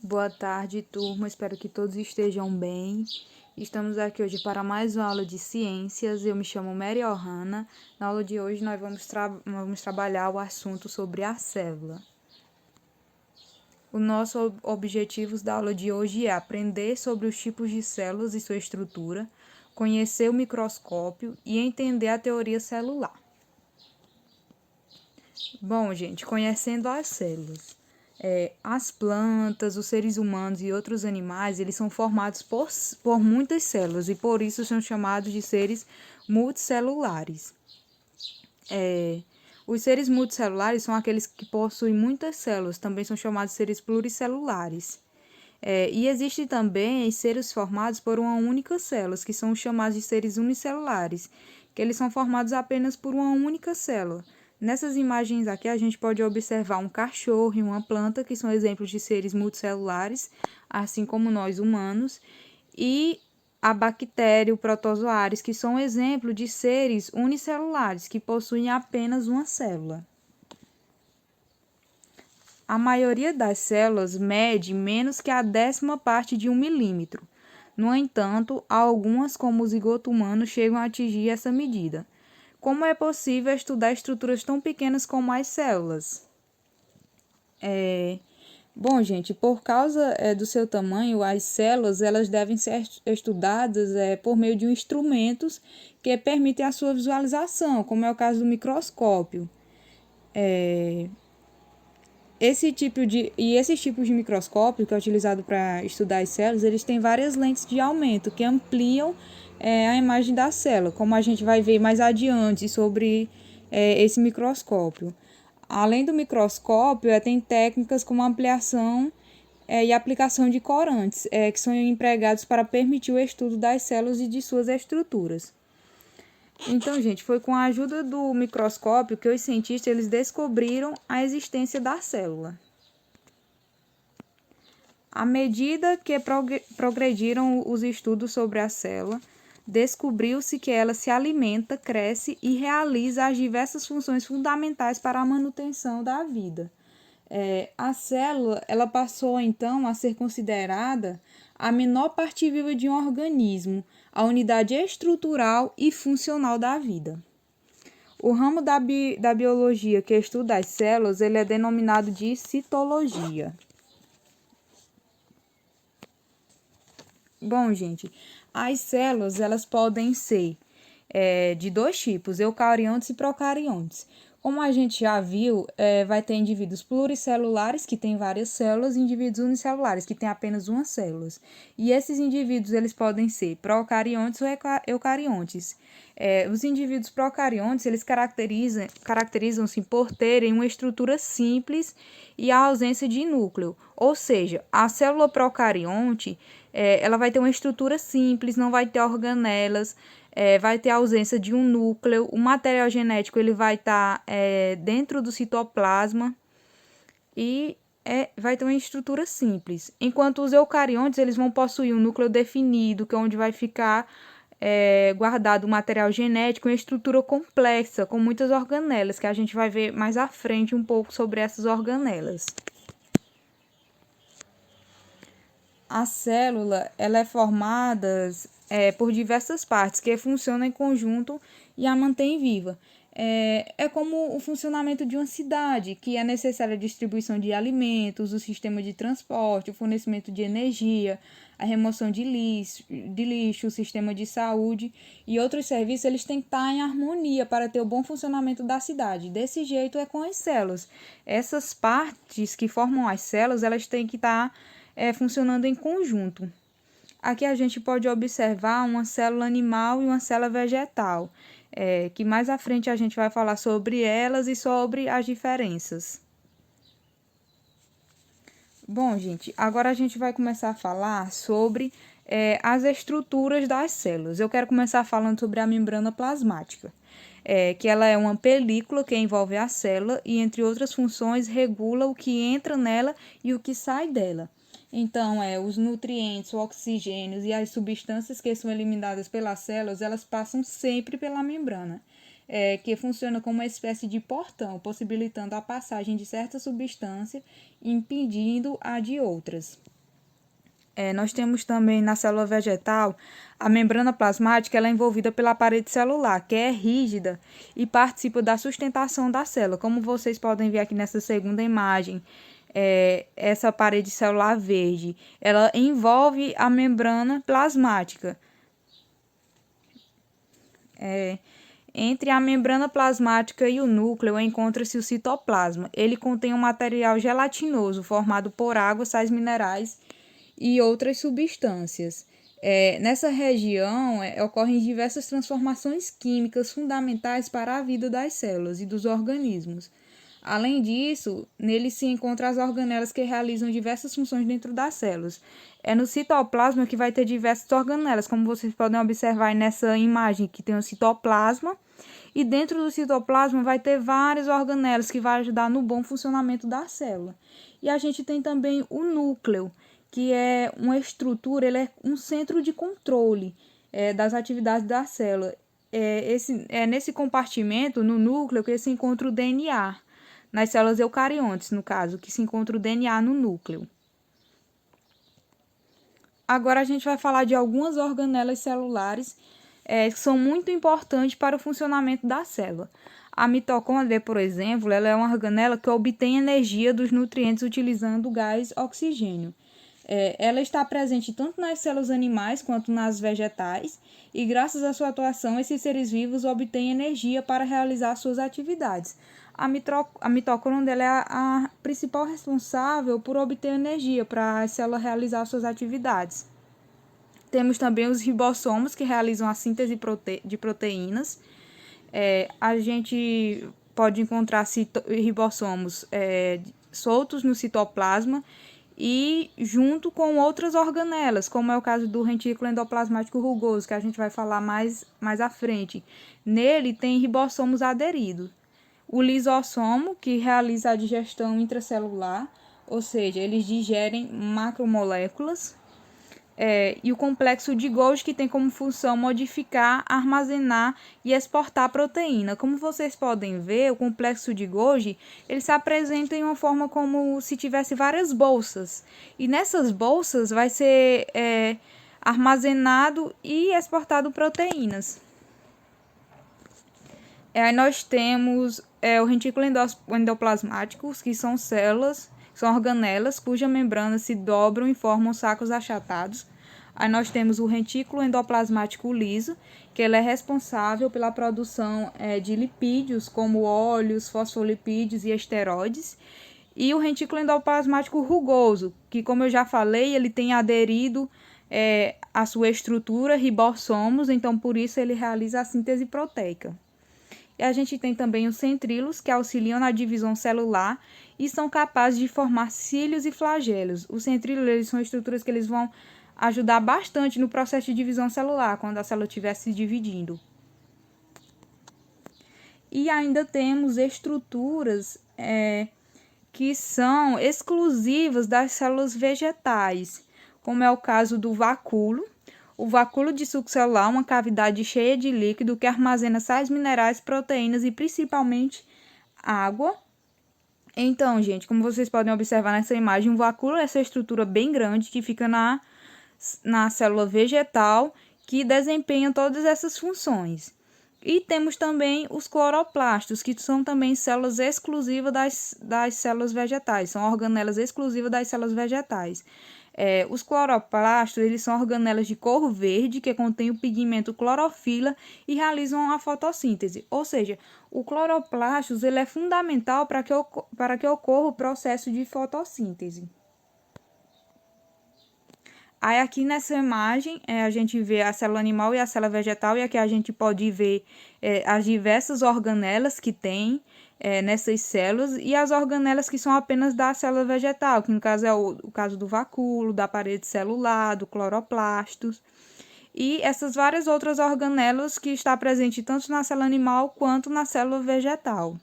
Boa tarde, turma. Espero que todos estejam bem. Estamos aqui hoje para mais uma aula de ciências. Eu me chamo Mary Ohana. Na aula de hoje nós vamos trabalhar o assunto sobre a célula. O nosso objetivo da aula de hoje é aprender sobre os tipos de células e sua estrutura, conhecer o microscópio e entender a teoria celular. Bom, gente, conhecendo as células. As plantas, os seres humanos e outros animais, eles são formados por muitas células e por isso são chamados de seres multicelulares. Os seres multicelulares são aqueles que possuem muitas células, também são chamados de seres pluricelulares. E existem também seres formados por uma única célula, que são chamados de seres unicelulares, que eles são formados apenas por uma única célula. Nessas imagens aqui a gente pode observar um cachorro e uma planta, que são exemplos de seres multicelulares, assim como nós humanos, e a bactéria, o protozoários, que são exemplos de seres unicelulares, que possuem apenas uma célula. A maioria das células mede menos que a 10ª parte de 1 milímetro. No entanto, algumas, como o zigoto humano, chegam a atingir essa medida. Como é possível estudar estruturas tão pequenas como as células? Bom, gente, por causa do seu tamanho, as células elas devem ser estudadas por meio de instrumentos que permitem a sua visualização, como é o caso do microscópio. Esses tipos de microscópio que é utilizado para estudar as células, eles têm várias lentes de aumento que ampliam a imagem da célula, como a gente vai ver mais adiante sobre esse microscópio. Além do microscópio, tem técnicas como ampliação e aplicação de corantes, que são empregados para permitir o estudo das células e de suas estruturas. Então, gente, foi com a ajuda do microscópio que os cientistas eles descobriram a existência da célula. À medida que progrediram os estudos sobre a célula, descobriu-se que ela se alimenta, cresce e realiza as diversas funções fundamentais para a manutenção da vida. A célula ela passou, então, a ser considerada a menor parte viva de um organismo, a unidade estrutural e funcional da vida. O ramo da biologia que estuda as células ele é denominado de citologia. Bom, gente, as células elas podem ser de dois tipos, eucariontes e procariontes. Como a gente já viu, vai ter indivíduos pluricelulares, que têm várias células, e indivíduos unicelulares, que têm apenas uma célula. E esses indivíduos eles podem ser procariontes ou eucariontes. Os indivíduos procariontes eles caracterizam-se por terem uma estrutura simples e a ausência de núcleo. Ou seja, a célula procarionte ela vai ter uma estrutura simples, não vai ter organelas, vai ter a ausência de um núcleo, o material genético ele vai estar dentro do citoplasma e vai ter uma estrutura simples. Enquanto os eucariontes eles vão possuir um núcleo definido, que é onde vai ficar guardado o material genético, uma estrutura complexa, com muitas organelas, que a gente vai ver mais à frente um pouco sobre essas organelas. A célula ela é formada por diversas partes que funcionam em conjunto e a mantém viva. É como o funcionamento de uma cidade, que é necessária a distribuição de alimentos, o sistema de transporte, o fornecimento de energia, a remoção de lixo, o sistema de saúde e outros serviços, eles têm que estar em harmonia para ter o bom funcionamento da cidade. Desse jeito é com as células. Essas partes que formam as células, elas têm que estar funcionando em conjunto. Aqui a gente pode observar uma célula animal e uma célula vegetal, que mais à frente a gente vai falar sobre elas e sobre as diferenças. Bom, gente, agora a gente vai começar a falar sobre as estruturas das células. Eu quero começar falando sobre a membrana plasmática, que ela é uma película que envolve a célula e, entre outras funções, regula o que entra nela e o que sai dela. Então, os nutrientes, o oxigênio e as substâncias que são eliminadas pelas células, elas passam sempre pela membrana, que funciona como uma espécie de portão, possibilitando a passagem de certa substância, impedindo a de outras. Nós temos também na célula vegetal a membrana plasmática, ela é envolvida pela parede celular, que é rígida e participa da sustentação da célula. Como vocês podem ver aqui nessa segunda imagem, essa parede celular verde, ela envolve a membrana plasmática. Entre a membrana plasmática e o núcleo encontra-se o citoplasma. Ele contém um material gelatinoso formado por água, sais minerais e outras substâncias. Nessa região ocorrem diversas transformações químicas fundamentais para a vida das células e dos organismos. Além disso, nele se encontram as organelas que realizam diversas funções dentro das células. É no citoplasma que vai ter diversas organelas, como vocês podem observar nessa imagem, que tem o citoplasma, e dentro do citoplasma vai ter várias organelas que vão ajudar no bom funcionamento da célula. E a gente tem também o núcleo, que é uma estrutura, ele é um centro de controle das atividades da célula. Nesse compartimento, no núcleo, que se encontra o DNA. Nas células eucariontes, no caso, que se encontra o DNA no núcleo. Agora a gente vai falar de algumas organelas celulares que são muito importantes para o funcionamento da célula. A mitocôndria, por exemplo, ela é uma organela que obtém energia dos nutrientes utilizando o gás oxigênio. Ela está presente tanto nas células animais quanto nas vegetais e, graças à sua atuação, esses seres vivos obtêm energia para realizar suas atividades. A mitocôndria é a principal responsável por obter energia para a célula realizar suas atividades. Temos também os ribossomos, que realizam a síntese de proteínas. A gente pode encontrar ribossomos soltos no citoplasma e junto com outras organelas, como é o caso do retículo endoplasmático rugoso, que a gente vai falar mais à frente. Nele tem ribossomos aderidos. O lisossomo, que realiza a digestão intracelular, ou seja, eles digerem macromoléculas. E o complexo de Golgi, que tem como função modificar, armazenar e exportar proteína. Como vocês podem ver, o complexo de Golgi, ele se apresenta em uma forma como se tivesse várias bolsas. E nessas bolsas vai ser armazenado e exportado proteínas. Aí nós temos o retículo endoplasmático, que são células, são organelas cuja membranas se dobram e formam sacos achatados. Aí nós temos o retículo endoplasmático liso, que ele é responsável pela produção de lipídios, como óleos, fosfolipídios e esteroides. E o retículo endoplasmático rugoso, que, como eu já falei, ele tem aderido à sua estrutura ribossomos, então por isso ele realiza a síntese proteica. E a gente tem também os centríolos, que auxiliam na divisão celular e são capazes de formar cílios e flagelos. Os centríolos, eles são estruturas que eles vão ajudar bastante no processo de divisão celular, quando a célula estiver se dividindo. E ainda temos estruturas que são exclusivas das células vegetais, como é o caso do vacúolo. O vacúolo de suco celular é uma cavidade cheia de líquido que armazena sais minerais, proteínas e principalmente água. Então, gente, como vocês podem observar nessa imagem, o vacúolo é essa estrutura bem grande que fica na célula vegetal, que desempenha todas essas funções. E temos também os cloroplastos, que são também células exclusivas das células vegetais, são organelas exclusivas das células vegetais. Os cloroplastos, eles são organelas de cor verde que contêm o pigmento clorofila e realizam a fotossíntese. Ou seja, o cloroplastos ele é fundamental para que ocorra o processo de fotossíntese. Aí aqui nessa imagem a gente vê a célula animal e a célula vegetal, e aqui a gente pode ver as diversas organelas que tem nessas células e as organelas que são apenas da célula vegetal, que no caso é o caso do vacúolo, da parede celular, do cloroplastos, e essas várias outras organelas que está presente tanto na célula animal quanto na célula vegetal.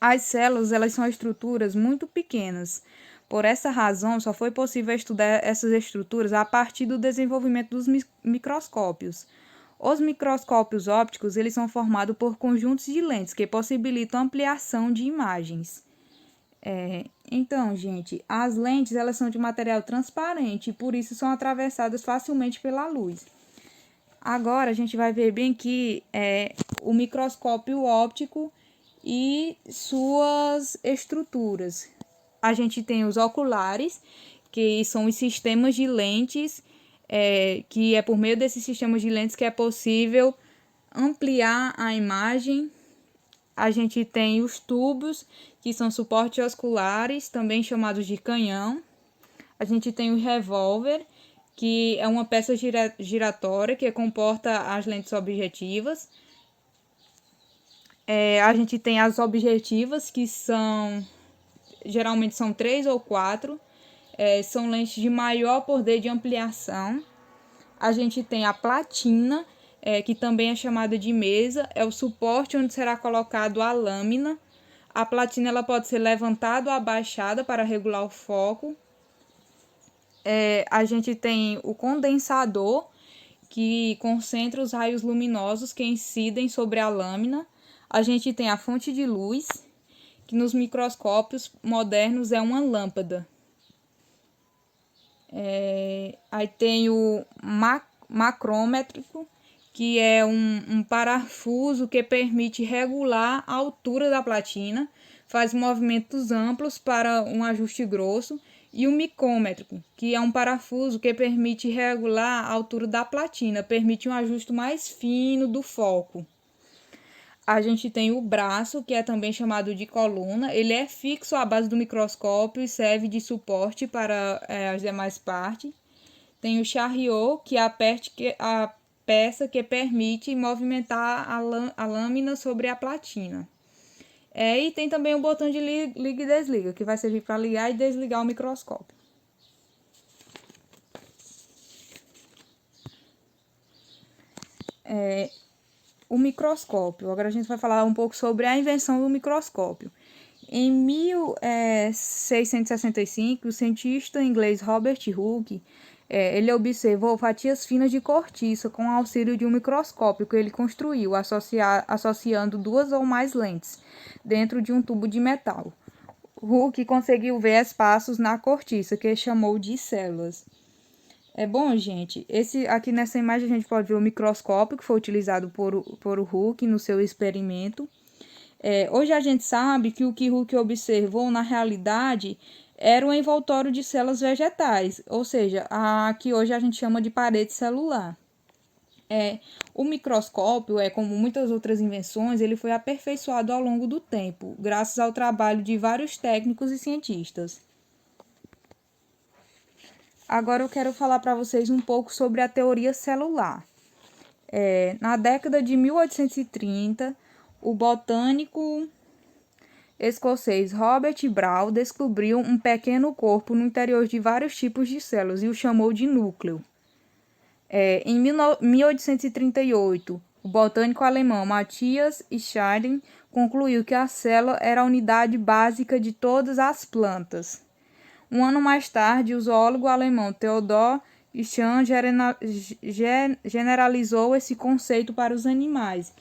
As células, elas são estruturas muito pequenas. Por essa razão, só foi possível estudar essas estruturas a partir do desenvolvimento dos microscópios. Os microscópios ópticos, eles são formados por conjuntos de lentes que possibilitam ampliação de imagens. Então, gente, as lentes elas são de material transparente e por isso são atravessadas facilmente pela luz. Agora a gente vai ver bem aqui o microscópio óptico e suas estruturas. A gente tem os oculares, que são os sistemas de lentes, que é por meio desses sistemas de lentes que é possível ampliar a imagem. A gente tem os tubos, que são suportes oculares, também chamados de canhão. A gente tem o revólver, que é uma peça giratória que comporta as lentes objetivas. A gente tem as objetivas, que geralmente são 3 ou 4. São lentes de maior poder de ampliação. A gente tem a platina, que também é chamada de mesa, é o suporte onde será colocado a lâmina. A platina ela pode ser levantada ou abaixada para regular o foco. A gente tem o condensador, que concentra os raios luminosos que incidem sobre a lâmina. A gente tem a fonte de luz, que nos microscópios modernos é uma lâmpada. Aí tem o macrômetro, que é um parafuso que permite regular a altura da platina, faz movimentos amplos para um ajuste grosso, e o micômetro, que é um parafuso que permite regular a altura da platina, permite um ajuste mais fino do foco. A gente tem o braço, que é também chamado de coluna, ele é fixo à base do microscópio e serve de suporte para as demais partes. Tem o chariot, que é a peça que permite movimentar a lâmina sobre a platina. E tem também o botão de liga e desliga, que vai servir para ligar e desligar o microscópio. O microscópio. Agora a gente vai falar um pouco sobre a invenção do microscópio. Em 1665, o cientista inglês Robert Hooke ele observou fatias finas de cortiça com auxílio de um microscópio que ele construiu, associando duas ou mais lentes dentro de um tubo de metal. Hooke conseguiu ver espaços na cortiça, que ele chamou de células. Bom, gente, aqui nessa imagem a gente pode ver o microscópio que foi utilizado por Hooke no seu experimento. Hoje a gente sabe que o que Hooke observou, na realidade, era um envoltório de células vegetais, ou seja, que hoje a gente chama de parede celular. O microscópio, como muitas outras invenções, ele foi aperfeiçoado ao longo do tempo, graças ao trabalho de vários técnicos e cientistas. Agora eu quero falar para vocês um pouco sobre a teoria celular. Na década de 1830, o botânico escocês Robert Brown descobriu um pequeno corpo no interior de vários tipos de células e o chamou de núcleo. Em 1838, o botânico alemão Matthias Schleiden concluiu que a célula era a unidade básica de todas as plantas. Um ano mais tarde, o zoólogo alemão Theodor Schwann generalizou esse conceito para os animais.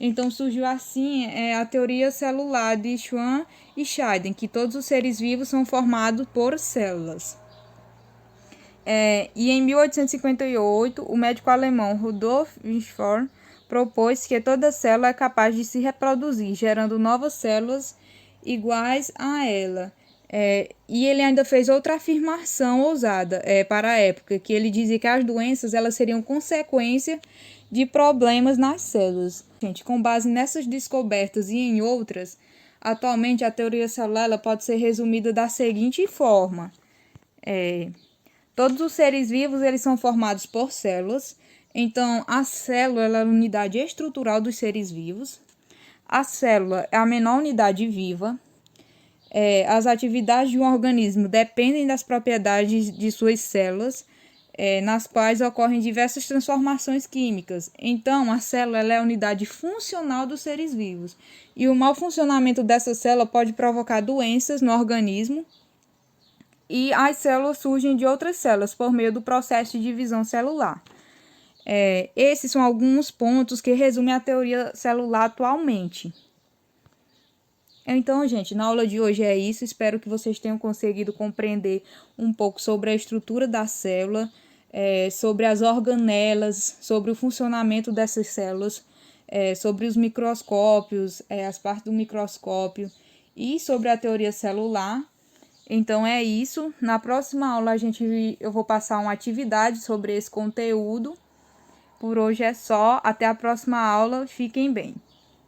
Então surgiu assim a teoria celular de Schwann e Schleiden, que todos os seres vivos são formados por células. E em 1858, o médico alemão Rudolf Virchow propôs que toda célula é capaz de se reproduzir, gerando novas células iguais a ela. E ele ainda fez outra afirmação ousada para a época, que ele dizia que as doenças elas seriam consequência de problemas nas células. Gente, com base nessas descobertas e em outras, atualmente a teoria celular ela pode ser resumida da seguinte forma. Todos os seres vivos eles são formados por células. Então, a célula ela é a unidade estrutural dos seres vivos. A célula é a menor unidade viva. As atividades de um organismo dependem das propriedades de suas células, nas quais ocorrem diversas transformações químicas. Então, a célula ela é a unidade funcional dos seres vivos. E o mau funcionamento dessa célula pode provocar doenças no organismo. E as células surgem de outras células por meio do processo de divisão celular. Esses são alguns pontos que resumem a teoria celular atualmente. Então, gente, na aula de hoje é isso. Espero que vocês tenham conseguido compreender um pouco sobre a estrutura da célula, sobre as organelas, sobre o funcionamento dessas células, sobre os microscópios, as partes do microscópio e sobre a teoria celular. Então é isso. Na próxima aula eu vou passar uma atividade sobre esse conteúdo. Por hoje é só. Até a próxima aula. Fiquem bem.